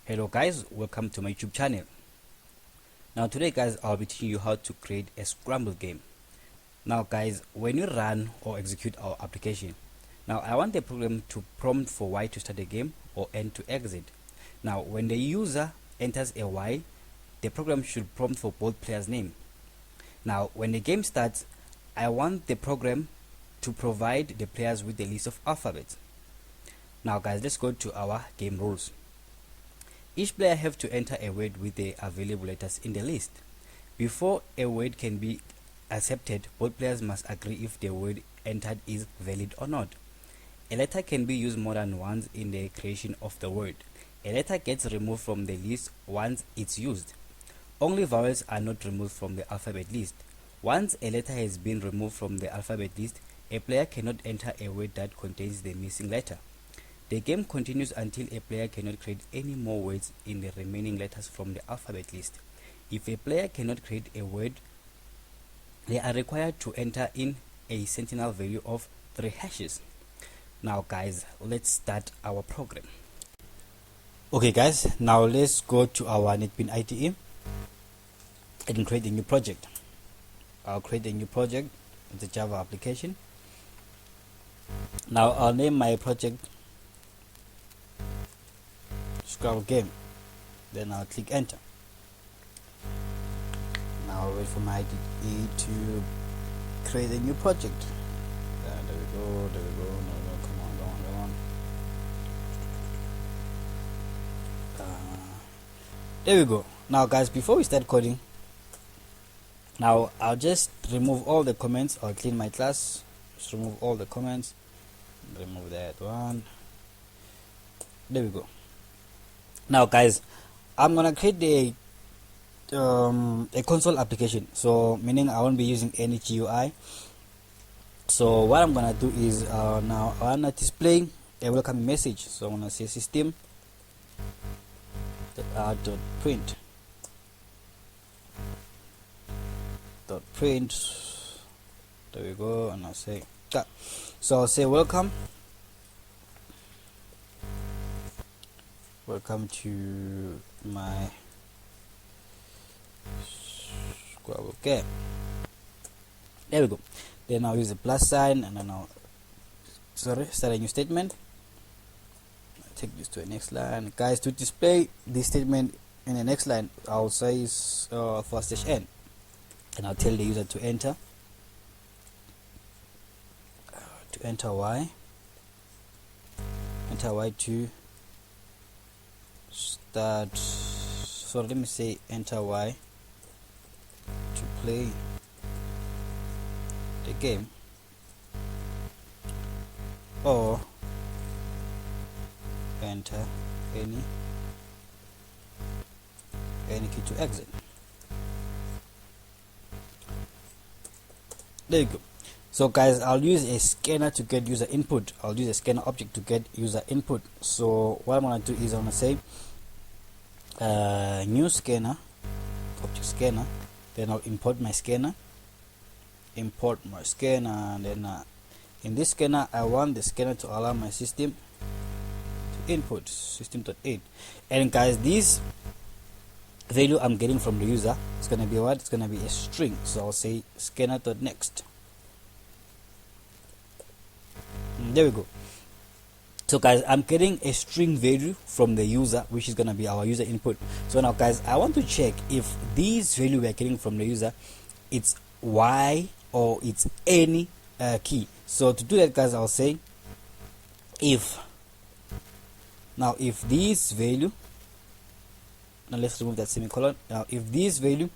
Hello guys, welcome to my YouTube channel. Now today guys, I'll be teaching you how to create a Scrabble game. Now guys, when you run or execute our application, now I want the program to prompt for Y to start a game or N to exit. Now when the user enters a Y, the program should prompt for both players' name. Now when the game starts, I want the program to provide the players with a list of alphabets. Now guys, let's go to our game rules. Each player have to enter a word with the available letters in the list. Before a word can be accepted, both players must agree if the word entered is valid or not. A letter can be used more than once in the creation of the word. A letter gets removed from the list once it's used. Only vowels are not removed from the alphabet list. Once a letter has been removed from the alphabet list, a player cannot enter a word that contains the missing letter. The game continues until a player cannot create any more words in the remaining letters from the alphabet list. If a player cannot create a word, they are required to enter in a sentinel value of 3 hashes. Now guys, let's start our program. Okay guys, now let's go to our NetBeans IDE and create a new project. I'll create a new project. It's a Java application. Now I'll name my project Scrabble game. Then I'll click enter. Now I'll wait for my IDE to create a new project. There we go, no, come on, go on. There we go. Now guys, before we start coding, now I'll just remove all the comments. I'll clean my class, just remove all the comments, remove that one. There we go. Now guys, I'm gonna create a console application, so meaning I won't be using any GUI. So what I'm gonna do is now I wanna display a welcome message, so I'm gonna say system dot print there we go, and I'll say that. So I'll say welcome to my Scrabble game. There we go. Then I'll use a plus sign, and then I'll start a new statement. I'll take this to the next line. Guys, to display this statement in the next line, I'll say /n, and I'll tell the user to enter Y to start. So let me say enter Y to play the game, or enter any key to exit. There you go. So guys, I'll use a scanner to get user input. I'll use a scanner object to get user input. So what I'm gonna do is I'm gonna say new scanner, object scanner. Then I'll import my scanner, and then in this scanner I want the scanner to allow my system to input system.8. And guys, this value I'm getting from the user is gonna be what? It's gonna be a string. So I'll say scanner.next. There we go. So guys, I'm getting a string value from the user, which is gonna be our user input. So now guys, I want to check if this value we're getting from the user, it's Y or it's any key. So to do that guys, I'll say if this value, now let's remove that semicolon. Now if this value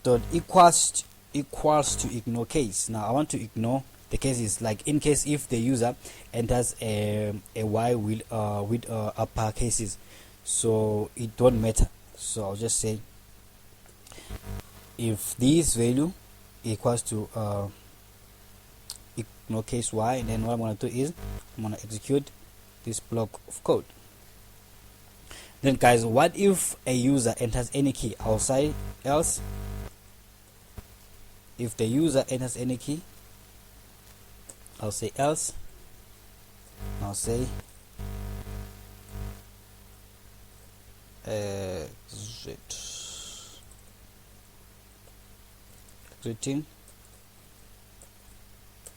dot equals to ignore case. Now I want to ignore the case is like in case if the user enters a Y with upper cases, so it don't matter. So I'll just say if this value equals to ignore case Y, and then what I'm going to do is I'm going to execute this block of code. Then guys, what if a user enters any key? I'll say else. If the user enters any key, I'll say else. I'll say exiting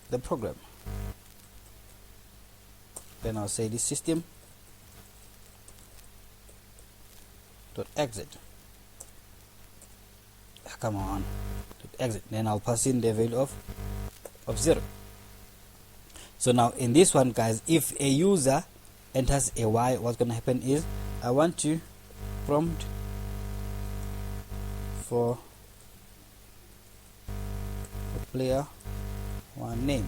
the program. Then I'll say this system dot exit. Come on, exit. Then I'll pass in the value of 0. So now in this one, guys, if a user enters a Y, what's gonna happen is I want to prompt for player one name.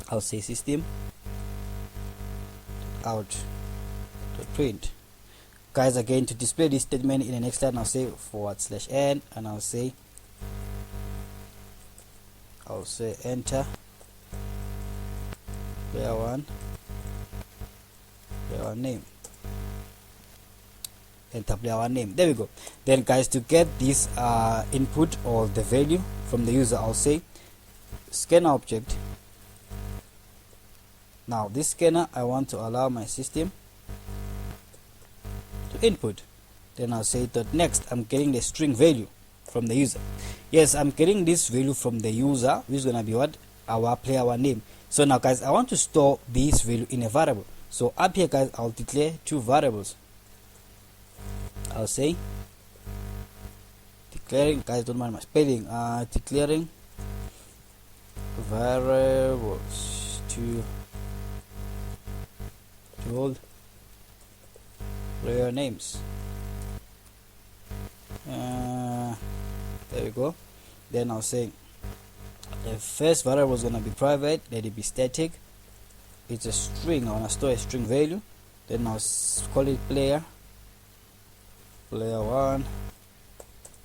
I'll say system out to print. Guys, again, to display this statement in the next line, I'll say /n, and I'll say enter player one name. Enter player one name. There we go. Then, guys, to get this input or the value from the user, I'll say scanner object. Now this scanner, I want to allow my system to input. Then I'll say that next I'm getting the string value from the user. Yes, I'm getting this value from the user, which is gonna be what? Our player one name. So now, guys, I want to store this value in a variable. So up here, guys, I'll declare two variables. I'll say declaring, guys, don't mind my spelling, declaring variables to hold player names. There we go. Then I'll say the first variable is gonna be private, let it be static. It's a string. I wanna store a string value. Then I'll call it player one.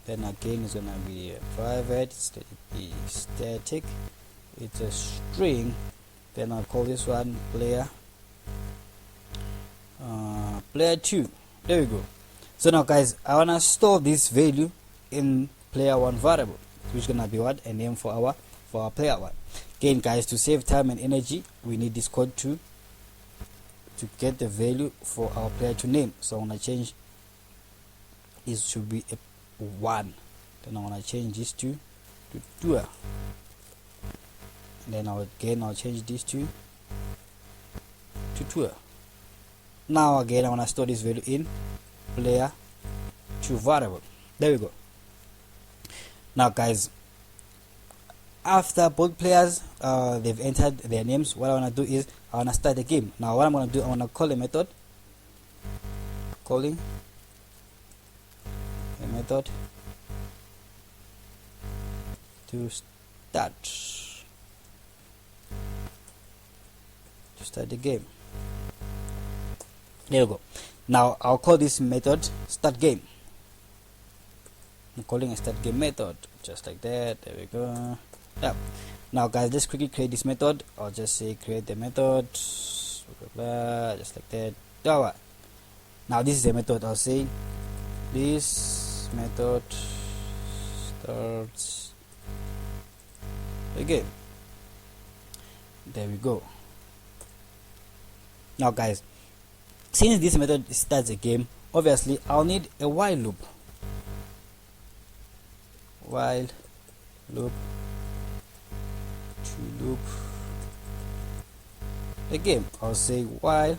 Then again it's gonna be private, let it be static. It's a string. Then I'll call this one player 2. There we go. So now, guys, I wanna store this value in player one variable, which is gonna be what? A name for our player one. Again, guys, to save time and energy, we need this code to get the value for our player to name. So I wanna change this should be a 1. Then I wanna change this to 2. Then I'll change this to 2. Now again, I want to store this value in player 2 variable. There we go. Now, guys, after both players they've entered their names, what I want to do is I want to start the game. Now what I'm going to do, I want to call a method, calling a method to start the game. There you go. Now I'll call this method start game. I'm calling a start game method just like that. There we go. Yeah. Now, guys, let's quickly create this method. I'll just say create the method, blah, blah, blah, just like that. Alright. Now this is the method. I'll say this method starts the game. There we go. Now, guys, since this method starts a game, obviously I'll need a while loop. While loop to loop the game. I'll say while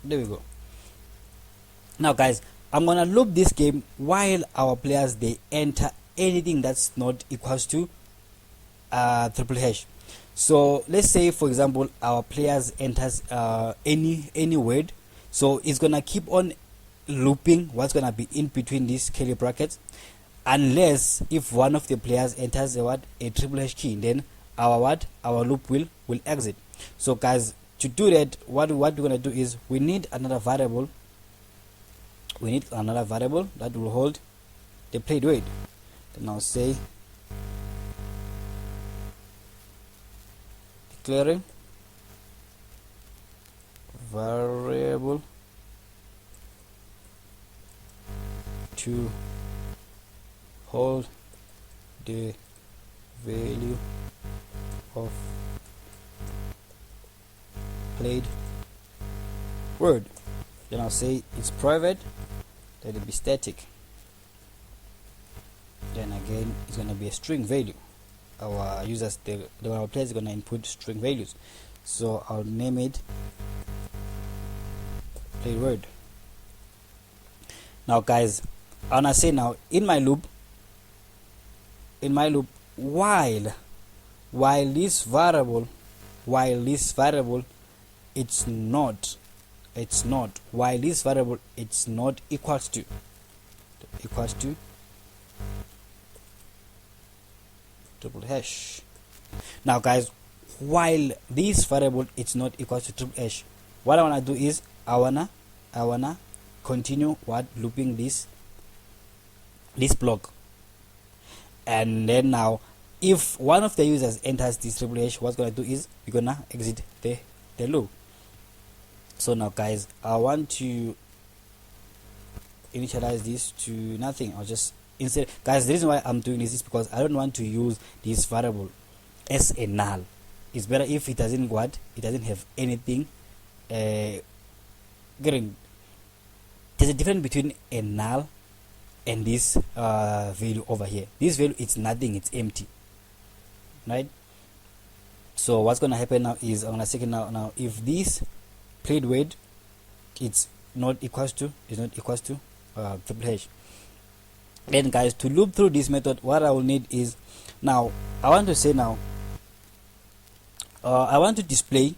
there we go. Now, guys, I'm gonna loop this game while our players they enter anything that's not equals to triple hash. So let's say, for example, our players enters any word, so it's gonna keep on looping what's gonna be in between these curly brackets, unless if one of the players enters a triple hash key, then our loop will exit. So, guys, to do that, what we're gonna do is we need another variable. We need another variable that will hold the played word. Then I'll say declaring variable to hold the value of played word. Then I'll say it's private, let it be static. Then again it's going to be a string value. Our users, our players, are going to input string values, so I'll name it play word. Now guys, I want to say now in my loop, while this variable it's not equals to triple hash. Now guys, while this variable it's not equal to triple hash, what I wanna do is I wanna continue looping this block, and then now if one of the users enters this triple hash, what's gonna do is we're gonna exit the loop. So now guys, I want to initialize this to nothing. I'll just instead, guys, the reason why I'm doing this is because I don't want to use this variable as a null. It's better if it doesn't have anything. There's a difference between a null and this value over here. This value, it's nothing, it's empty, right? So what's gonna happen now is I'm gonna say now if this played word it's not equals to triple hash, then guys, to loop through this method, what I will need is, now I want to say now I want to display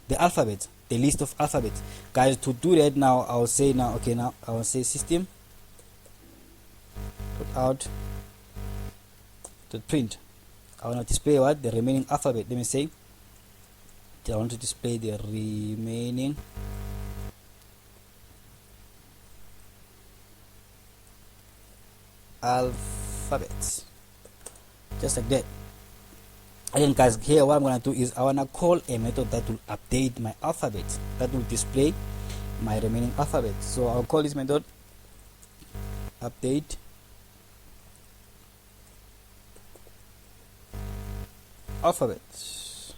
the alphabet, the list of alphabets. Guys, to do that now I'll say now I will say system out to print. I want to display what? The remaining alphabet. Let me say I want to display the remaining alphabets, just like that. Again guys, here what I'm gonna do is I wanna call a method that will update my alphabet, that will display my remaining alphabet. So I'll call this method update alphabets.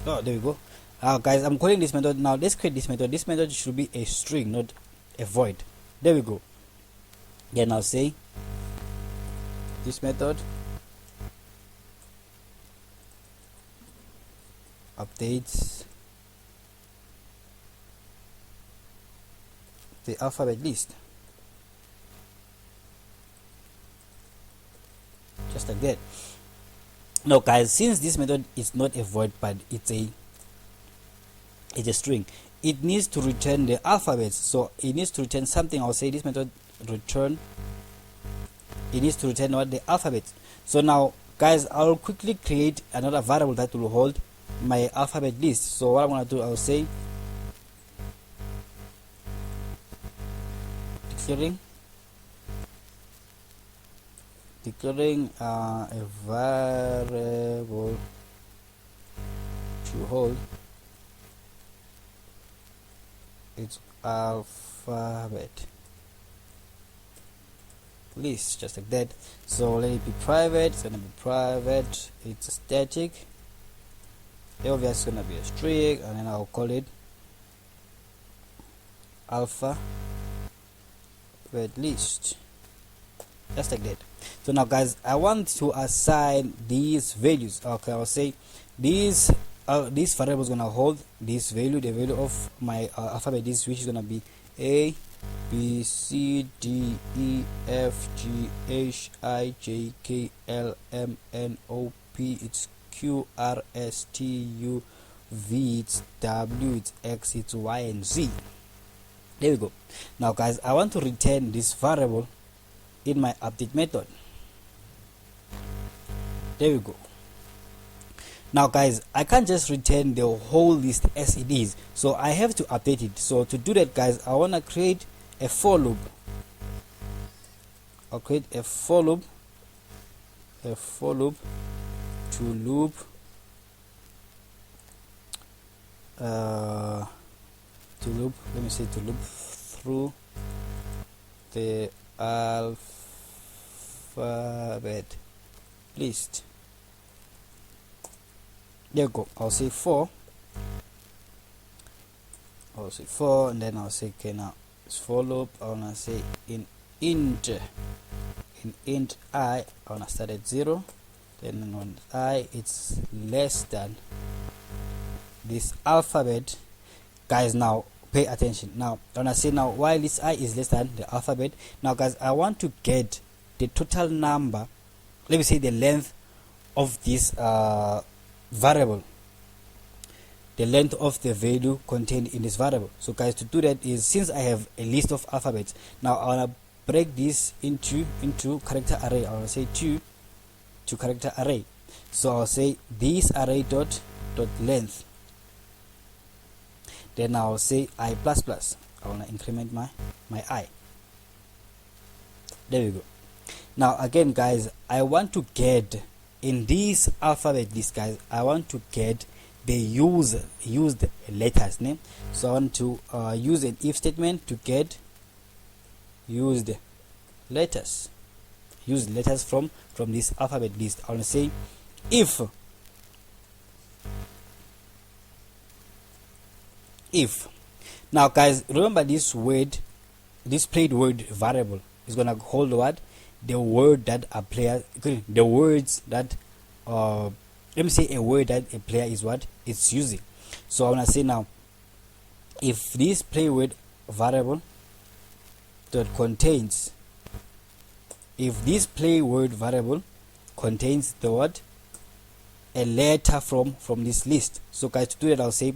Oh, there we go. Guys, I'm calling this method now. Let's create this method. This method should be a string, not a void. There we go. Then I'll say this method updates the alphabet list, just like that. Now guys, since this method is not a void but it's a string, it needs to return the alphabets, so it needs to return something. I'll say this method return, it needs to return what? The alphabet. So now guys, I'll quickly create another variable that will hold my alphabet list. So what I'm going to do, I'll say declaring a variable to hold its alphabet list, just like that. So let it be private. It's gonna be private, it's static, obviously it's gonna be a string, and then I'll call it alphabet list, just like that. So now guys, I want to assign these values. Okay, I'll say these this variable is gonna hold this value, the value of my alphabet list, which is gonna be A, B, C, D, E, F, G, H, I, J, K, L, M, N, O, P, it's Q, R, S, T, U, V, it's W, it's X, it's Y, and Z. There we go. Now guys, I want to return this variable in my update method. There we go. Now guys, I can't just return the whole list as it is, so I have to update it. So to do that guys, I want to create a for loop. I'll create a for loop to loop let me say to loop through the alphabet list. There you go. I'll say for I'll say 4, and then I'll say okay, now it's for loop. I wanna say in int I wanna start at 0, then when I it's less than this alphabet. Guys, now pay attention. Now I wanna say now while this I is less than the alphabet, now guys, I want to get the total number, let me say the length of this variable, the length of the value contained in this variable. So guys, to do that is, since I have a list of alphabets, now I want to break this into character array. I want to say to character array. So I'll say this array dot length, then I'll say I plus plus. I want to increment my I. There we go. Now again guys, I want to get in this alphabet list, guys, I want to get the used letters name. So I want to use an if statement to get used letters from this alphabet list. I want to say if now guys, remember this word, this played word variable is gonna hold what, the word that a player, the words that let me say a word that a player is what it's using. So I want to say now, if this play word variable that contains, if this play word variable contains the word, a letter from this list. So guys, to do that, I'll say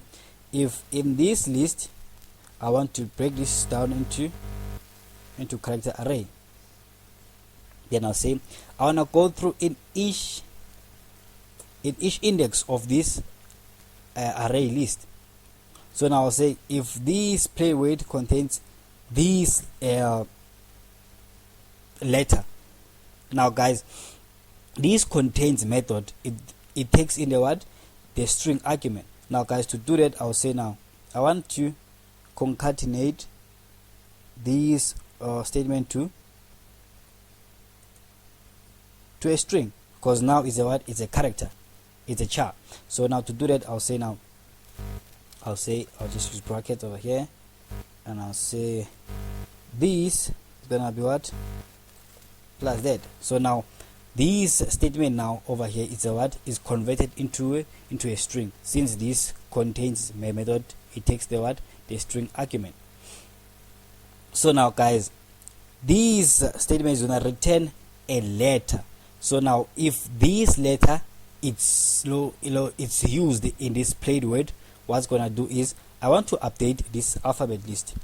if in this list I want to break this down into character array, then I'll say I want to go through in each index of this array list. So now I'll say if this play word contains this letter. Now guys, this contains method, it takes in the word, the string argument. Now guys, to do that, I'll say now I want to concatenate this statement to a string, because now it's a what, it's a character, it's a char. So now to do that, I'll just use bracket over here, and I'll say this is gonna be what, plus that. So now this statement now over here is a what, is converted into a string. Since this contains my method, it takes the what, the string argument. So now guys, this statement is gonna return a letter. So now if this letter it's used in this played word, what's gonna do is I want to update this alphabet list.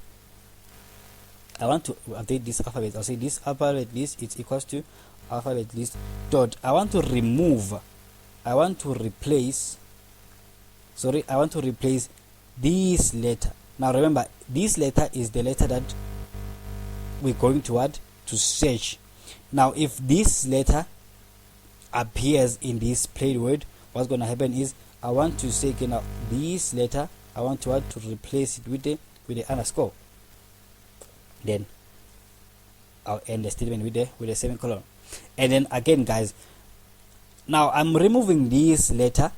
I'll say this alphabet list is equals to alphabet list dot, I want to replace this letter. Now remember, this letter is the letter that we're going to search. Now if this letter appears in this played word, what's going to happen is I want to say, okay, now this letter I want to replace it with the underscore. Then I'll end the statement with a semicolon. And then again guys, now I'm removing this letter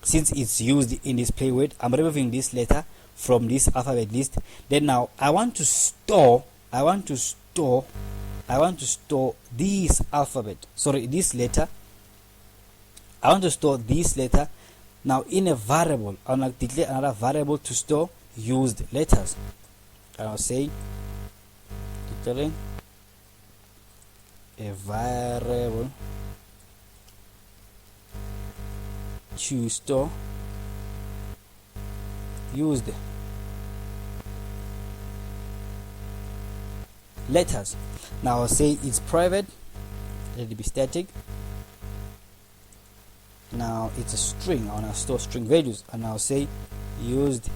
since it's used in this play word. I'm removing this letter from this alphabet list. Then now I want to store this letter. I want to store this letter now in a variable. I'm going to declare another variable to store used letters. And I'll say declaring a variable to store used letters. Now I'll say it's private, let it be static. Now it's a string, I want to store string values, and I'll say used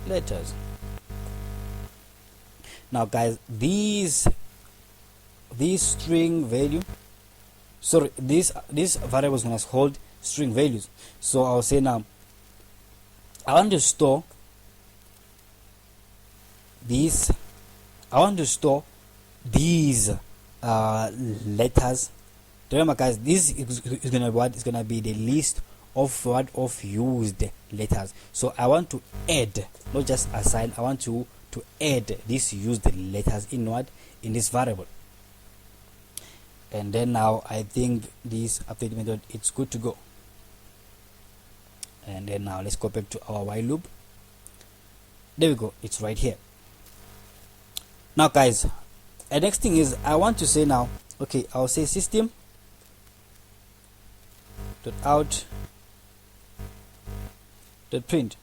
letters. Now guys, this string value, sorry, this variable is going to hold string values. So I'll say now I want to store these letters. Remember guys, this is going to be what is going to be the list of what of used letters. So I want to add, not just assign, I want to add these used letters in what, in this variable. And then now I think this update method, it's good to go. And then now let's go back to our while loop. There we go, it's right here. Now guys, the next thing is I want to say now, okay, I'll say system dot out dot print.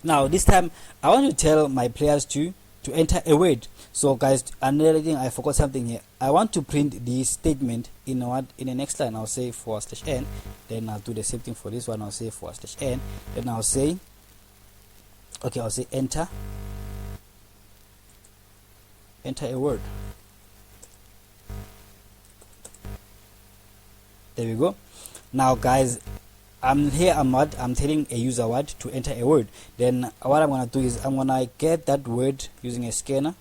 Now this time I want to tell my players to enter a word. So guys, another thing, I forgot something here. I want to print this statement in what, in the next line. I'll say /n, then I'll do the same thing for this one. I'll say /n, then I'll say, okay, I'll say enter a word. There we go. Now guys, I'm telling a user what to enter a word. Then what I'm gonna do is I'm gonna get that word using a scanner.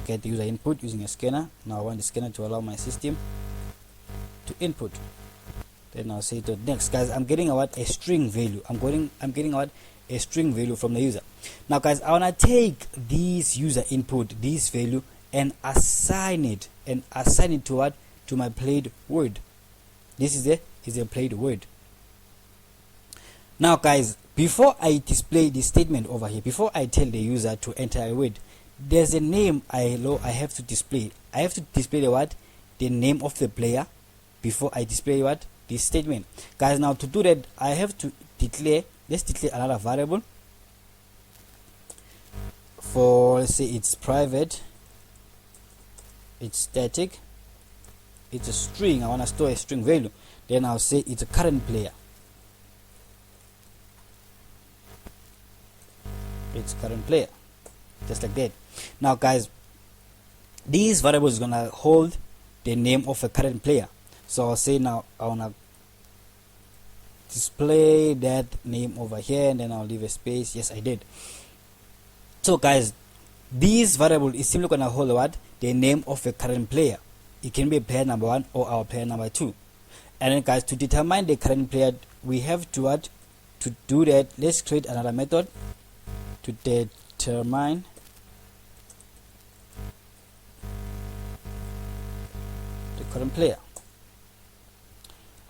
Get the user input using a scanner. Now I want the scanner to allow my system to input. Then I'll say to next. Guys, I'm getting a string value. I'm getting a string value from the user. Now guys, I wanna take this user input, this value, and assign it to what, to my played word. This is a played word. Now guys, before I display this statement over here, before I tell the user to enter a word, there's a name I have to display. I have to display the what, the name of the player, before I display what, this statement. Guys, now to do that, I have to declare, let's declare another variable for, let's say it's private, it's static, it's a string. I want to store a string value. Then I'll say it's a current player. It's current player, just like that. Now guys, these variables is gonna hold the name of a current player. So I'll say now I wanna display that name over here, and then I'll leave a space. Yes, I did. So guys, this variable is simply gonna hold what, the name of a current player. It can be player number 1 or our player number 2. And then guys, to determine the current player, we have to what, to do that, let's create another method to determine the current player.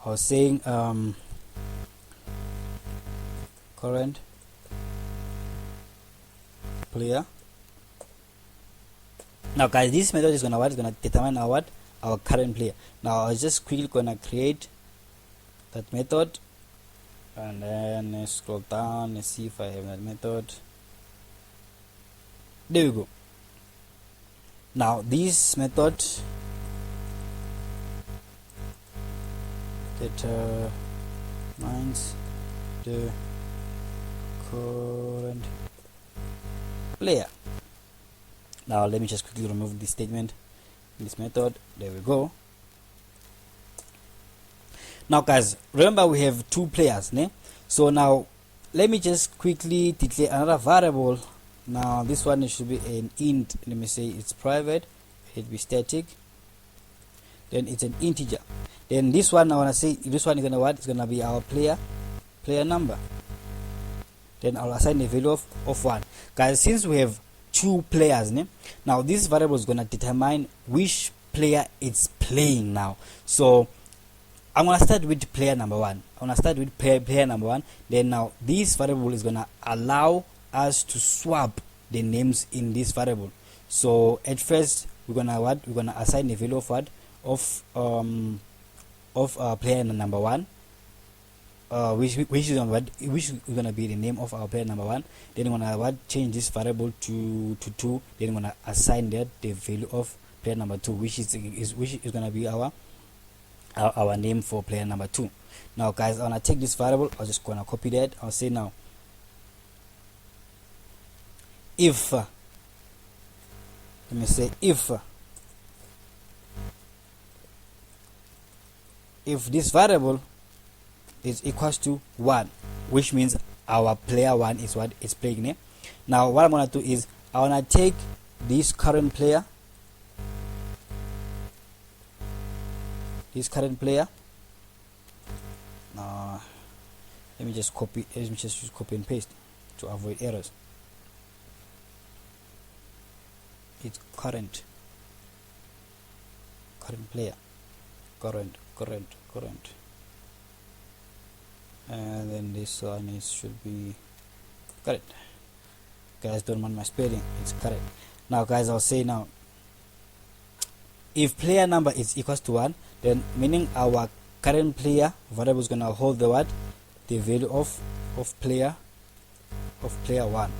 I was saying current player. Now guys, this method is gonna determine our current player. Now I'm just quickly gonna create that method, and then let's scroll down, let's see if I have that method. There we go. Now this method determines the current player. Now let me just quickly remove this statement in this method. There we go. Now guys, remember we have two players, né? So now let me just quickly declare another variable. Now this one should be an int. Let me say it's private, it be static, then it's an integer. Then this one I want to say this one is gonna what? It's gonna be our player number. Then I'll assign a value of 1. Guys, since we have two players, né? Now this variable is gonna determine which player it's playing now. So I'm gonna start with player number 1. I'm gonna start with player number 1. Then now this variable is gonna allow us to swap the names in this variable. So at first we're gonna assign a value of what, of player number 1, which is gonna be the name of our player number 1. Then we're gonna change this variable to 2. Then we're gonna assign that the value of player number 2, which is gonna be our name for player number 2. Now guys, I wanna take this variable. I'm just gonna copy that. I'll say now if let me say if this variable is equals to 1, which means our player 1 is what is playing, né? Now what I'm gonna do is I wanna take this current player, let me just use copy and paste to avoid errors. It's current player, current, and then this one should be correct. Guys, don't mind my spelling, it's correct. Now guys, I'll say now, if player number is equals to 1, then meaning our current player variable is gonna hold the what, the value of player 1,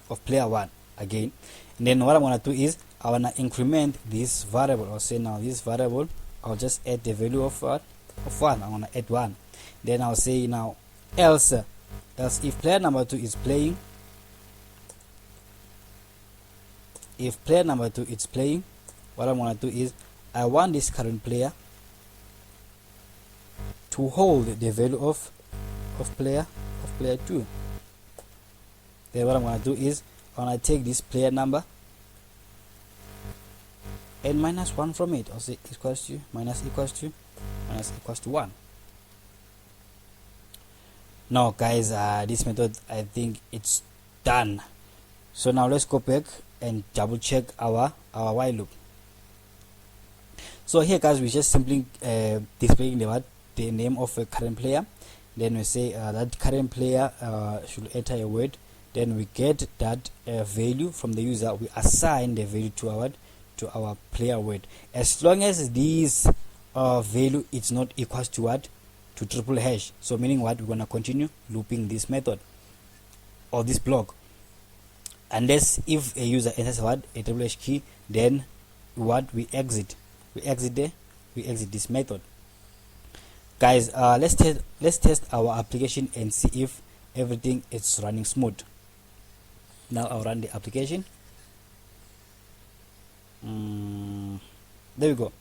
of player 1 again. And then what I'm gonna do is I wanna increment this variable. I'll say now this variable, I'll just add the value of what, of 1. I wanna add 1. Then I'll say now else if player number 2 is playing, what I'm gonna do is I want this current player to hold the value of player 2. Then what I'm gonna do is I wanna take this player number and minus 1 from it. I'll say equals to minus equals to 1. Now guys, this method, I think it's done. So now let's go back and double check our while loop. So here guys, we just simply displaying the name of a current player. Then we say that current player should enter a word. Then we get that value from the user. We assign the value to our player word. As long as this value is not equals to what, to triple hash. So meaning what, we're gonna continue looping this method or this block, unless if a user enters what, a triple hash key, then what, we exit this method. Guys, let's test our application and see if everything is running smooth. Now I'll run the application. There we go.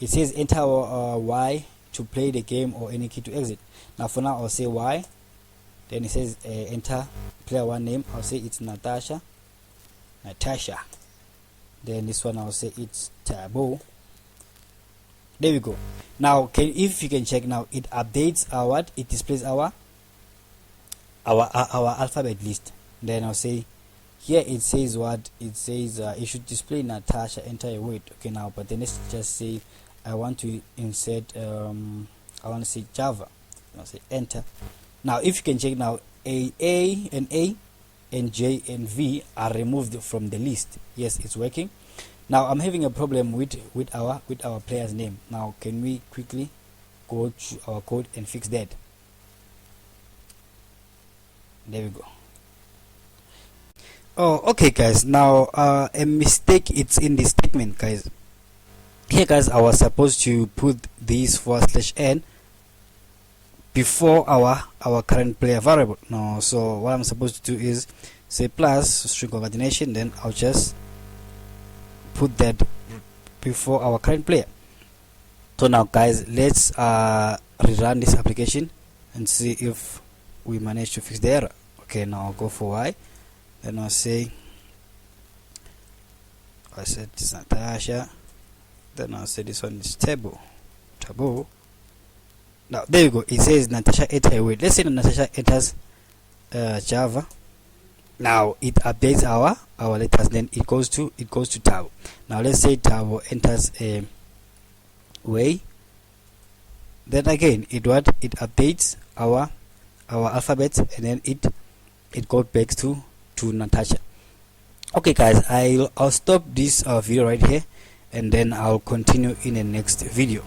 It says enter Y to play the game or any key to exit. Now for now I'll say Y. Then it says enter player 1 name. I'll say it's Natasha. Then this one I'll say it's Tabo. There we go. Now if you can check now, it updates our it displays our alphabet list. Then I'll say here it says what, it says it should display Natasha, enter a word. Okay, now but then let's just say I want to insert I want to say Java. I'll say enter. Now if you can check now, A and J and V are removed from the list. Yes, it's working. Now I'm having a problem with our player's name. Now can we quickly go to our code and fix that? There we go. Oh, okay guys, now a mistake, it's in this statement guys. Here guys, I was supposed to put this /n before our current player variable. Now so what I'm supposed to do is say plus string concatenation, then I'll just put that before our current player. So now guys, let's rerun this application and see if we manage to fix the error. Okay, now I'll go for Y. Then I'll say I said this Natasha. Then I'll say this one is Tabo. Now there you go. It says Natasha enter a word. Let's say Natasha enters Java. Now it updates our letters. Then it goes to Tabo. Now let's say Tabo enters a way. Then again it updates our alphabet, and then it goes back to Natasha. Okay guys, I'll stop this video right here, and then I'll continue in the next video.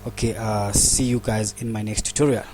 Okay, see you guys in my next tutorial.